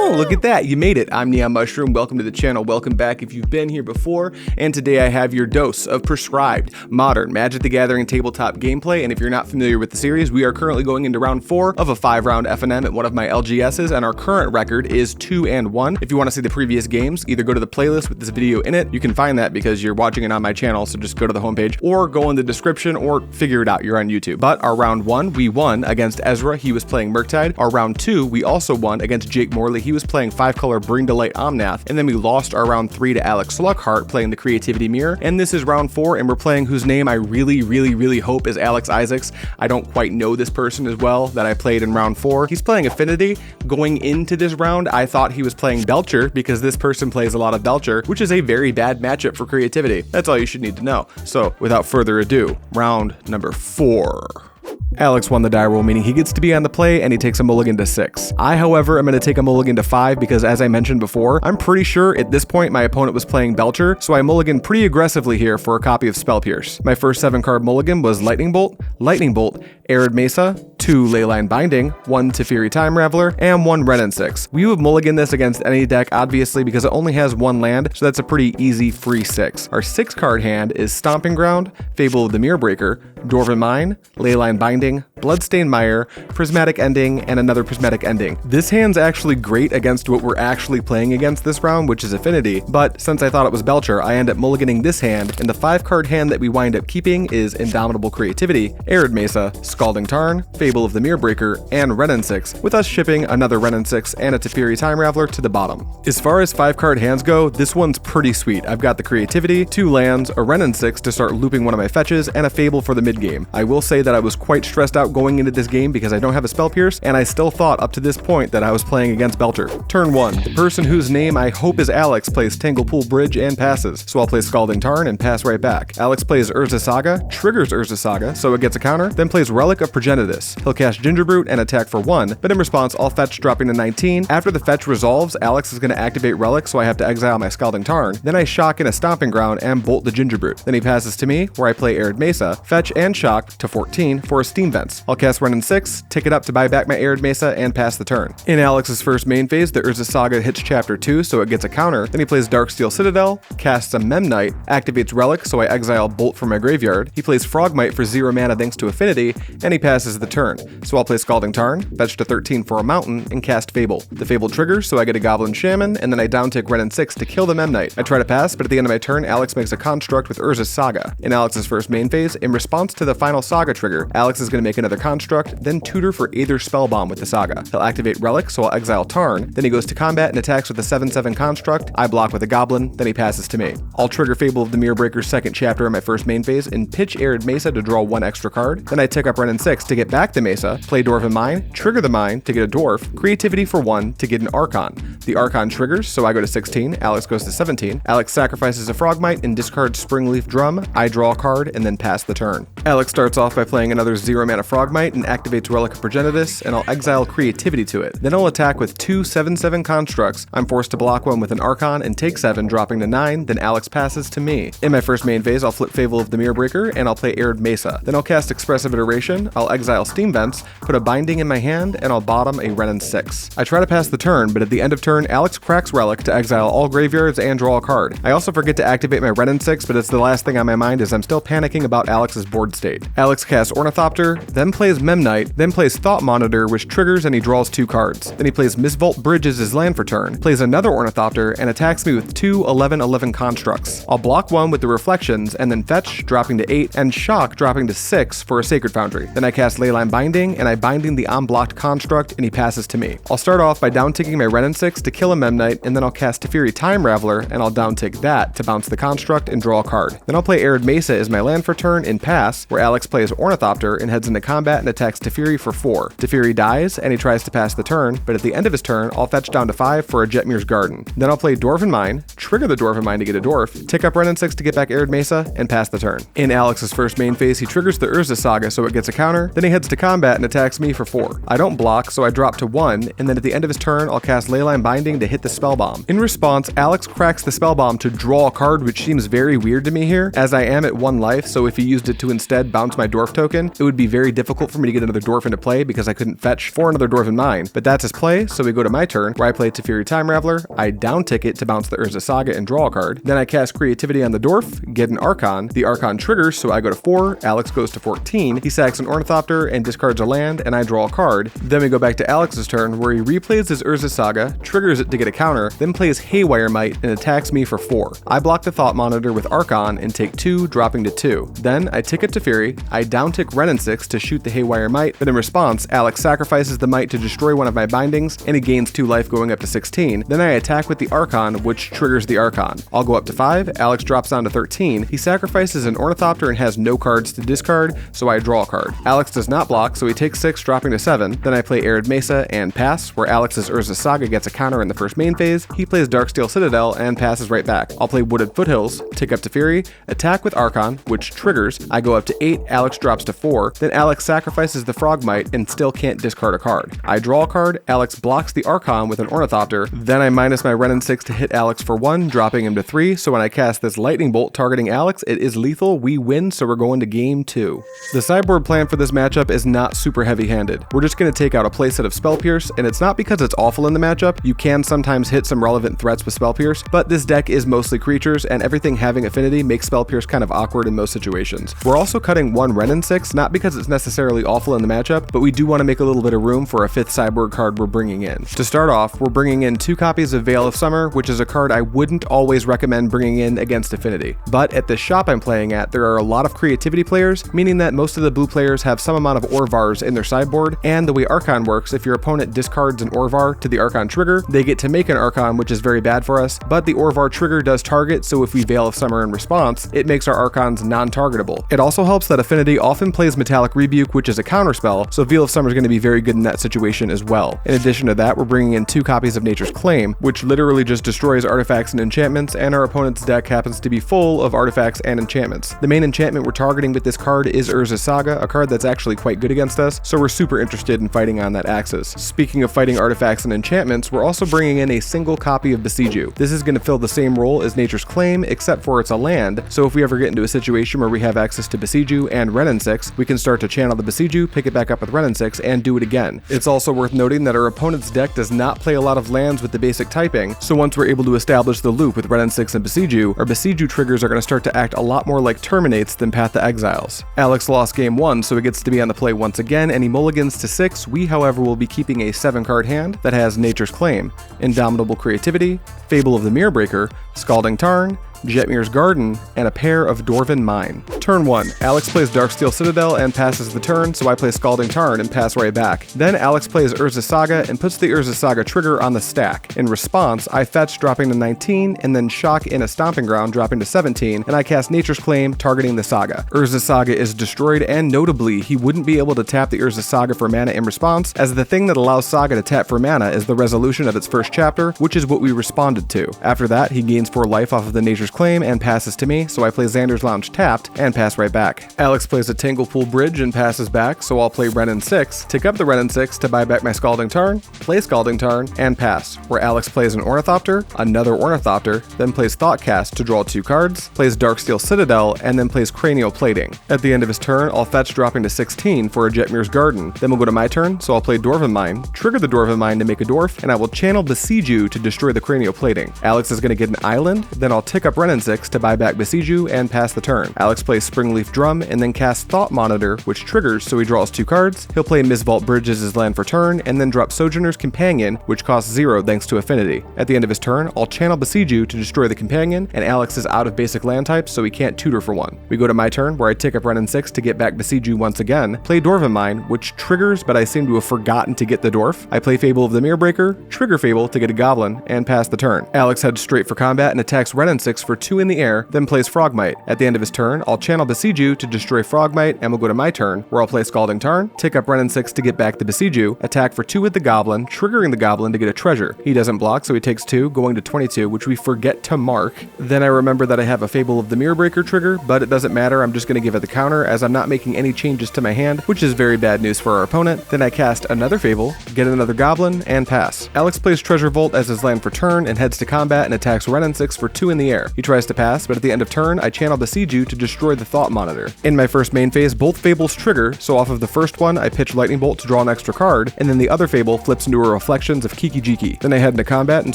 Oh, look at that. You made it. I'm Neon Mushroom. Welcome to the channel. Welcome back if you've been here before. And today I have your dose of prescribed modern Magic the Gathering tabletop gameplay. And if you're not familiar with the series, we are currently going into round 4 of a 5-round FNM at one of my LGSs, and our current record is 2-1. If you want to see the previous games, either go to the playlist with this video in it. You can find that because you're watching it on my channel, so just go to the homepage or go in the description or figure it out. You're on YouTube. But our round 1, we won against Ezra. He was playing Murktide. Our round 2, we also won against Jake Morley. He was playing 5-color Bring to Light Omnath. And then we lost our round 3 to Alex Slughart playing the Creativity Mirror. And this is round 4, and we're playing whose name I really hope is Alex Isaacs. I don't quite know this person as well that I played in round 4. He's playing Affinity. Going into this round, I thought he was playing Belcher because this person plays a lot of Belcher, which is a very bad matchup for Creativity. That's all you should need to know. So without further ado, round number 4. Alex won the die roll, meaning he gets to be on the play and he takes a mulligan to 6. I, however, am going to take a mulligan to 5 because, as I mentioned before, I'm pretty sure at this point my opponent was playing Belcher, so I mulligan pretty aggressively here for a copy of Spell Pierce. My first 7-card mulligan was Lightning Bolt, Arid Mesa, 2 Leyline Binding, 1 Teferi Time Raveler, and 1 Ren and 6. We would mulligan this against any deck, obviously, because it only has 1 land, so that's a pretty easy free 6. Our 6-card hand is Stomping Ground, Fable of the Mirrorbreaker, Dwarven Mine, Leyline Binding, Bloodstained Mire, Prismatic Ending, and another Prismatic Ending. This hand's actually great against what we're actually playing against this round, which is Affinity, but since I thought it was Belcher, I end up mulliganing this hand, and the 5-card hand that we wind up keeping is Indomitable Creativity, Arid Mesa, Scalding Tarn, Fable of the Mirrorbreaker, and Ren and 6, with us shipping another Ren and 6 and a Teferi Time Raveler to the bottom. As far as 5-card hands go, this one's pretty sweet. I've got the Creativity, 2 lands, a Ren and 6 to start looping one of my fetches, and a Fable for the mid-game. I will say that I was quite stressed out going into this game because I don't have a Spell Pierce, and I still thought up to this point that I was playing against Belcher. Turn 1. The person whose name I hope is Alex plays Tanglepool Bridge and passes, so I'll play Scalding Tarn and pass right back. Alex plays Urza Saga, triggers Urza Saga, so it gets a counter, then plays Relic of Progenitus. He'll cast Gingerbrute and attack for 1, but in response I'll fetch dropping to 19. After the fetch resolves, Alex is going to activate Relic, so I have to exile my Scalding Tarn. Then I shock in a Stomping Ground and bolt the Gingerbrute. Then he passes to me, where I play Arid Mesa, fetch and shock to 14 for a Steam Vents. I'll cast Ren and 6, tick it up to buy back my Arid Mesa, and pass the turn. In Alex's first main phase, the Urza Saga hits Chapter 2, so it gets a counter. Then he plays Darksteel Citadel, casts a Memnite, activates Relic, so I exile Bolt from my graveyard. He plays Frogmite for 0 mana thanks to Affinity, and he passes the turn. So I'll play Scalding Tarn, fetch to 13 for a Mountain, and cast Fable. The Fable triggers, so I get a Goblin Shaman, and then I downtick Ren and 6 to kill the Memnite. I try to pass, but at the end of my turn, Alex makes a construct with Urza Saga. In Alex's first main phase, in response to the final Saga trigger, Alex is going to make another construct, then tutor for Aether Spellbomb with the Saga. He'll activate Relic, so I'll exile Tarn, then he goes to combat and attacks with a 7/7 construct, I block with a Goblin, then he passes to me. I'll trigger Fable of the Mirrorbreaker's second chapter in my first main phase and pitch Arid Mesa to draw 1 extra card, then I tick up Ren and 6 to get back the Mesa, play Dwarven Mine, trigger the Mine to get a Dwarf, Creativity for 1 to get an Archon. The Archon triggers, so I go to 16, Alex goes to 17, Alex sacrifices a Frogmite and discards Springleaf Drum, I draw a card and then pass the turn. Alex starts off by playing another 0 mana Frogmite and activates Relic of Progenitus, and I'll exile Creativity to it. Then I'll attack with 2 7/7 constructs. I'm forced to block one with an Archon and take 7, dropping to 9, then Alex passes to me. In my first main phase, I'll flip Fable of the Mirrorbreaker, and I'll play Arid Mesa. Then I'll cast Expressive Iteration, I'll exile Steam Vents, put a Binding in my hand, and I'll bottom a Ren and 6. I try to pass the turn, but at the end of turn, Alex cracks Relic to exile all graveyards and draw a card. I also forget to activate my Ren and 6, but it's the last thing on my mind as I'm still panicking about Alex's board state. Alex casts Ornithopter, then plays Memnite, then plays Thought Monitor, which triggers and he draws 2 cards. Then he plays Misvault Bridge as his land for turn, plays another Ornithopter, and attacks me with 2 11/11 constructs. I'll block one with the Reflections, and then fetch, dropping to 8, and shock, dropping to 6 for a Sacred Foundry. Then I cast Leyline Binding, and I binding the unblocked construct, and he passes to me. I'll start off by downticking my Ren and 6 to kill a Memnite, and then I'll cast Teferi Time Raveler, and I'll downtick that to bounce the construct and draw a card. Then I'll play Arid Mesa as my land for turn in pass, where Alex plays Ornithopter and heads into combat and attacks Teferi for 4. Teferi dies, and he tries to pass the turn, but at the end of his turn, I'll fetch down to 5 for a Jetmir's Garden. Then I'll play Dwarven Mine, trigger the Dwarven Mine to get a Dwarf, tick up Ren and 6 to get back Arid Mesa, and pass the turn. In Alex's first main phase, he triggers the Urza Saga so it gets a counter, then he heads to combat and attacks me for 4. I don't block, so I drop to 1, and then at the end of his turn, I'll cast Leyline Binding binding to hit the spell bomb. In response, Alex cracks the spell bomb to draw a card, which seems very weird to me here, as I am at 1 life, so if he used it to instead bounce my dwarf token, it would be very difficult for me to get another dwarf into play because I couldn't fetch for another dwarf in mine. But that's his play, so we go to my turn, where I play Teferi Time Raveler, I down ticket to bounce the Urza Saga and draw a card, then I cast Creativity on the dwarf, get an Archon, the Archon triggers, so I go to 4, Alex goes to 14, he sacks an Ornithopter and discards a land, and I draw a card. Then we go back to Alex's turn, where he replays his Urza Saga, triggers it to get a counter, then plays Haywire Might and attacks me for 4. I block the Thought Monitor with Archon and take 2, dropping to 2. Then I ticket Teferi, I down tick Renin 6 to shoot the Haywire Might, but in response, Alex sacrifices the Might to destroy one of my bindings, and he gains 2 life going up to 16. Then I attack with the Archon, which triggers the Archon. I'll go up to 5, Alex drops down to 13, he sacrifices an Ornithopter and has no cards to discard, so I draw a card. Alex does not block, so he takes 6, dropping to 7. Then I play Arid Mesa and pass, where Alex's Urza Saga gets a counter in the first main phase, he plays Darksteel Citadel and passes right back. I'll play Wooded Foothills, tick up Teferi, attack with Archon, which triggers, I go up to 8, Alex drops to 4, then Alex sacrifices the Frog Might and still can't discard a card. I draw a card, Alex blocks the Archon with an Ornithopter, then I minus my Renin 6 to hit Alex for 1, dropping him to 3, so when I cast this Lightning Bolt targeting Alex, it is lethal, we win, so we're going to game 2. The sideboard plan for this matchup is not super heavy-handed. We're just going to take out a playset of Spell Pierce, and it's not because it's awful in the matchup, you can sometimes hit some relevant threats with Spell Pierce, but this deck is mostly creatures, and everything having affinity makes Spell Pierce kind of awkward in most situations. We're also cutting 1 Renin 6, not because it's necessarily awful in the matchup, but we do want to make a little bit of room for a 5th sideboard card we're bringing in. To start off, we're bringing in 2 copies of Veil of Summer, which is a card I wouldn't always recommend bringing in against affinity. But at the shop I'm playing at, there are a lot of creativity players, meaning that most of the blue players have some amount of Orvars in their sideboard, and the way Archon works, if your opponent discards an Orvar to the Archon trigger, they get to make an Archon, which is very bad for us, but the Orvar trigger does target, so if we Veil of Summer in response, it makes our Archons non-targetable. It also helps that Affinity often plays Metallic Rebuke, which is a counterspell, so Veil of Summer is going to be very good in that situation as well. In addition to that, we're bringing in 2 copies of Nature's Claim, which literally just destroys artifacts and enchantments, and our opponent's deck happens to be full of artifacts and enchantments. The main enchantment we're targeting with this card is Urza Saga, a card that's actually quite good against us, so we're super interested in fighting on that axis. Speaking of fighting artifacts and enchantments, we're also bringing in a single copy of Besiege You. This is going to fill the same role as Nature's Claim, except for it's a land, so if we ever get into a situation where we have access to Besiege You and Renin 6, we can start to channel the Besiege You, pick it back up with Renin 6, and do it again. It's also worth noting that our opponent's deck does not play a lot of lands with the basic typing, so once we're able to establish the loop with Renin 6 and Besiege You, our Besiege You triggers are going to start to act a lot more like Terminates than Path to Exiles. Alex lost game 1, so he gets to be on the play once again, and he mulligans to 6. We, however, will be keeping a 7-card hand that has Nature's Claim, Indomitable Creativity, Fable of the Mirrorbreaker, Scalding Tarn, Jetmir's Garden, and a pair of Dwarven Mine. Turn 1, Alex plays Darksteel Citadel and passes the turn, so I play Scalding Tarn and pass right back. Then Alex plays Urza Saga and puts the Urza Saga trigger on the stack. In response, I fetch, dropping to 19, and then shock in a Stomping Ground, dropping to 17, and I cast Nature's Claim, targeting the Saga. Urza Saga is destroyed, and notably, he wouldn't be able to tap the Urza Saga for mana in response, as the thing that allows Saga to tap for mana is the resolution of its first chapter, which is what we responded to. After that, he gains 4 life off of the Nature's Claim and passes to me, so I play Xander's Lounge tapped and pass right back. Alex plays a Tanglepool Bridge and passes back, so I'll play Renin 6, tick up the Renin 6 to buy back my Scalding Tarn, play Scalding Tarn, and pass, where Alex plays an Ornithopter, another Ornithopter, then plays Thoughtcast to draw 2 cards, plays Darksteel Citadel, and then plays Cranial Plating. At the end of his turn, I'll fetch, dropping to 16 for a Jetmir's Garden. Then we'll go to my turn, so I'll play Dwarven Mine, trigger the Dwarven Mine to make a dwarf, and I will channel Besiege You to destroy the Cranial Plating. Alex is going to get an island, then I'll tick up Renin 6 to buy back Besiege You and pass the turn. Alex plays Springleaf Drum and then casts Thought Monitor, which triggers, so he draws 2 cards. He'll play Mistvault Bridge as his land for turn, and then drop Sojourner's Companion, which costs 0 thanks to Affinity. At the end of his turn, I'll channel Besiege You to destroy the Companion, and Alex is out of basic land types, so he can't tutor for 1. We go to my turn, where I tick up Renin 6 to get back Besiege You once again, play Dwarven Mine, which triggers, but I seem to have forgotten to get the dwarf. I play Fable of the Mirrorbreaker, trigger Fable to get a Goblin, and pass the turn. Alex heads straight for combat and attacks Renin 6 for 2 in the air, then plays Frogmite. At the end of his turn, I'll channel channel Besieju to destroy Frogmite, and we'll go to my turn, where I'll play Scalding Tarn, tick up Renin 6 to get back the Besieju, attack for 2 with the Goblin, triggering the Goblin to get a treasure. He doesn't block, so he takes 2, going to 22, which we forget to mark. Then I remember that I have a Fable of the Mirror Breaker trigger, but it doesn't matter, I'm just going to give it the counter, as I'm not making any changes to my hand, which is very bad news for our opponent. Then I cast another Fable, get another Goblin, and pass. Alex plays Treasure Vault as his land for turn, and heads to combat and attacks Renin 6 for 2 in the air. He tries to pass, but at the end of turn, I channel Besieju to destroy the Thought Monitor. In my first main phase, both Fables trigger, so off of the first one, I pitch Lightning Bolt to draw an extra card, and then the other Fable flips into a Reflections of Kiki Jiki. Then I head into combat and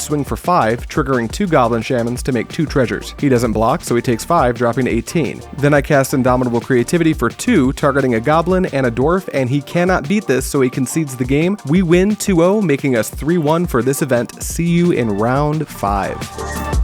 swing for 5, triggering 2 Goblin Shamans to make 2 treasures. He doesn't block, so he takes 5, dropping to 18. Then I cast Indomitable Creativity for 2, targeting a Goblin and a Dwarf, and he cannot beat this, so he concedes the game. We win 2-0, making us 3-1 for this event. See you in round 5.